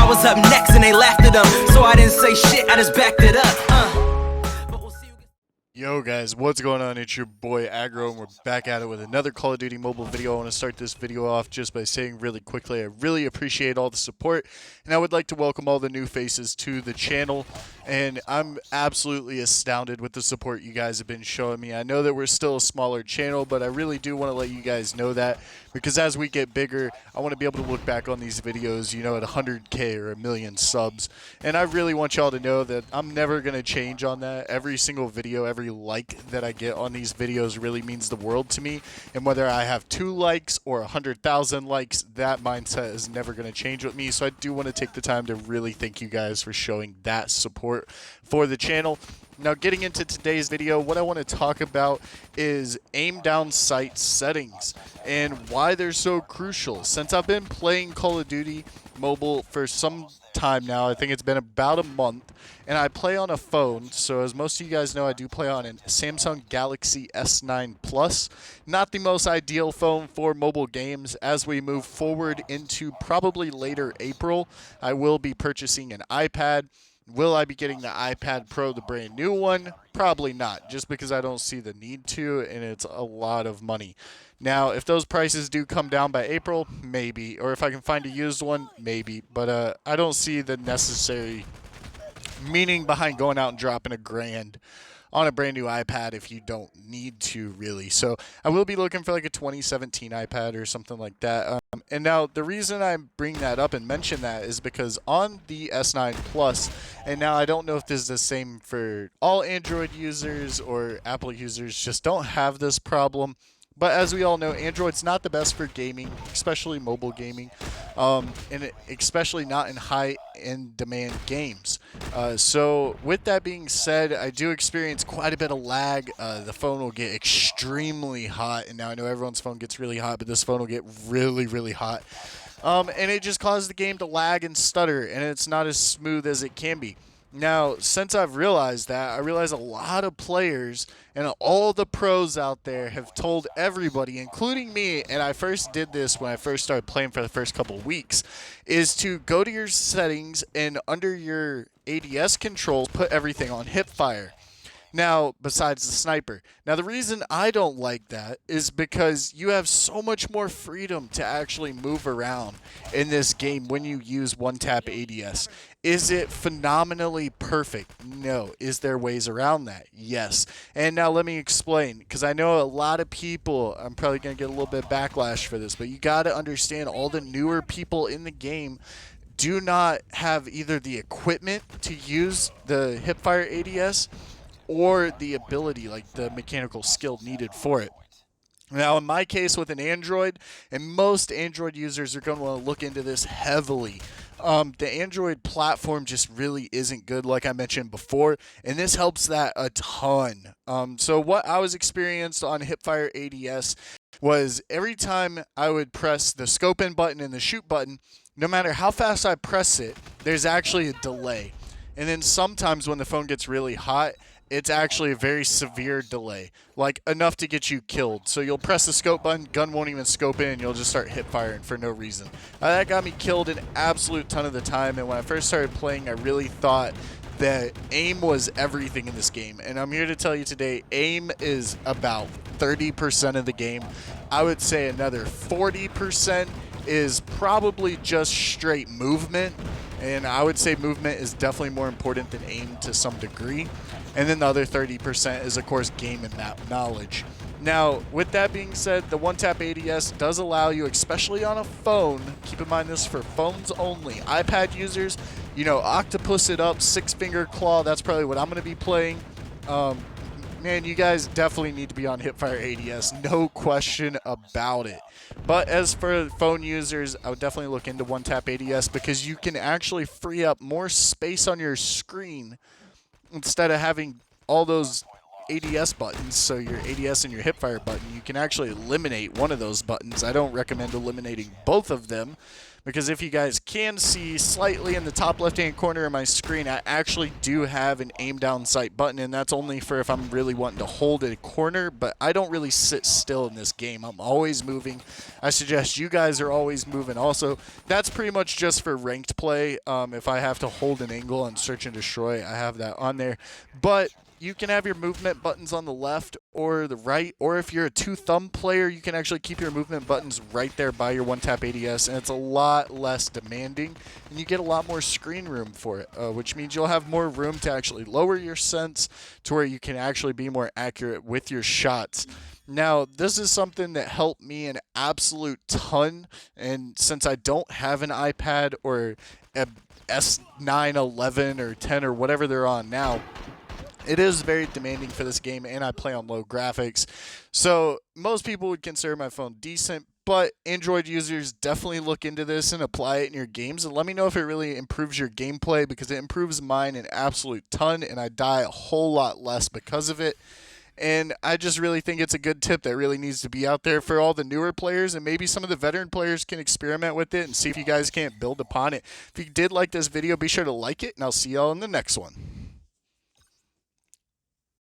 I was up next and they laughed at them. So I didn't say shit, I just backed it up. But we'll see. Yo guys, what's going on? It's your boy Aggro, and we're back at it with another Call of Duty Mobile video. I want to start this video off just by saying really quickly, I really appreciate all the support, and I would like to welcome all the new faces to the channel. And I'm absolutely astounded with the support you guys have been showing me. I know that we're still a smaller channel, but I really do want to let you guys know that, because as we get bigger, I want to be able to look back on these videos, you know, at 100K or a million subs. And I really want y'all to know that I'm never going to change on that. Every single video, every like that I get on these videos really means the world to me. And whether I have 2 likes or 100,000 likes, that mindset is never going to change with me. So I do want to take the time to really thank you guys for showing that support for the channel. Now, getting into today's video, what I want to talk about is aim down sight settings and why they're so crucial. Since I've been playing Call of Duty Mobile for some time now, I think it's been about a month, and I play on a phone. So as most of you guys know, I do play on a Samsung Galaxy S9 Plus. Not the most ideal phone for mobile games. As we move forward into probably later April, I will be purchasing an iPad. Will I be getting the iPad Pro, the brand new one? Probably not, just because I don't see the need to, and it's a lot of money. Now, if those prices do come down by April, maybe. Or if I can find a used one, maybe. But I don't see the necessary meaning behind going out and dropping $1,000 on a brand new iPad if you don't need to, really. So I will be looking for like a 2017 iPad or something like that. And now the reason I bring that up and mention that is because on the S9 Plus, and now I don't know if this is the same for all Android users or Apple users, just don't have this problem. But as we all know, Android's not the best for gaming, especially mobile gaming, and especially not in high-end demand games. So with that being said, I do experience quite a bit of lag. The phone will get extremely hot, and now I know everyone's phone gets really hot, but this phone will get really, really hot. And it just causes the game to lag and stutter, and it's not as smooth as it can be. Now, since I've realized that, I realize a lot of players and all the pros out there have told everybody, including me, and I first did this when I first started playing for the first couple of weeks, is to go to your settings and under your ADS controls, put everything on hipfire. Now, besides the sniper. Now, the reason I don't like that is because you have so much more freedom to actually move around in this game when you use one-tap ADS. Is it phenomenally perfect? No. Is there ways around that? Yes. And now let me explain, because I know a lot of people, I'm probably going to get a little bit of backlash for this, but you got to understand all the newer people in the game do not have either the equipment to use the hipfire ADS or the ability, like the mechanical skill needed for it. Now, in my case with an Android, and most Android users are going to want to look into this heavily, the Android platform just really isn't good, like I mentioned before, and this helps that a ton. So what I was experienced on hipfire ADS was every time I would press the scope in button and the shoot button, no matter how fast I press it, there's actually a delay. And then sometimes when the phone gets really hot, it's actually a very severe delay, like enough to get you killed. So you'll press the scope button, gun won't even scope in, and you'll just start hip firing for no reason. That got me killed an absolute ton of the time, and when I first started playing, I really thought that aim was everything in this game. And I'm here to tell you today, aim is about 30% of the game. I would say another 40% is probably just straight movement. And I would say movement is definitely more important than aim to some degree. And then the other 30% is, of course, game and map knowledge. Now, with that being said, the one-tap ADS does allow you, especially on a phone, keep in mind this is for phones only. iPad users, you know, octopus it up, 6-finger claw, that's probably what I'm going to be playing. Man, you guys definitely need to be on hipfire ADS, no question about it. But as for phone users, I would definitely look into one-tap ADS because you can actually free up more space on your screen instead of having all those ADS buttons. So your ADS and your hipfire button, you can actually eliminate one of those buttons. I don't recommend eliminating both of them, because if you guys can see slightly in the top left-hand corner of my screen, I actually do have an aim down sight button, and that's only for if I'm really wanting to hold a corner, but I don't really sit still in this game. I'm always moving. I suggest you guys are always moving also. That's pretty much just for ranked play. If I have to hold an angle and search and destroy, I have that on there. But you can have your movement buttons on the left or the right, or if you're a two-thumb player, you can actually keep your movement buttons right there by your one-tap ADS, and it's a lot less demanding, and you get a lot more screen room for it, which means you'll have more room to actually lower your sense to where you can actually be more accurate with your shots. Now, this is something that helped me an absolute ton, and since I don't have an iPad or a S9, 11, or 10, or whatever they're on now, it is very demanding for this game, and I play on low graphics. So most people would consider my phone decent, but Android users definitely look into this and apply it in your games, and let me know if it really improves your gameplay, because it improves mine an absolute ton, and I die a whole lot less because of it. And I just really think it's a good tip that really needs to be out there for all the newer players, and maybe some of the veteran players can experiment with it and see if you guys can't build upon it. If you did like this video, be sure to like it, and I'll see y'all in the next one.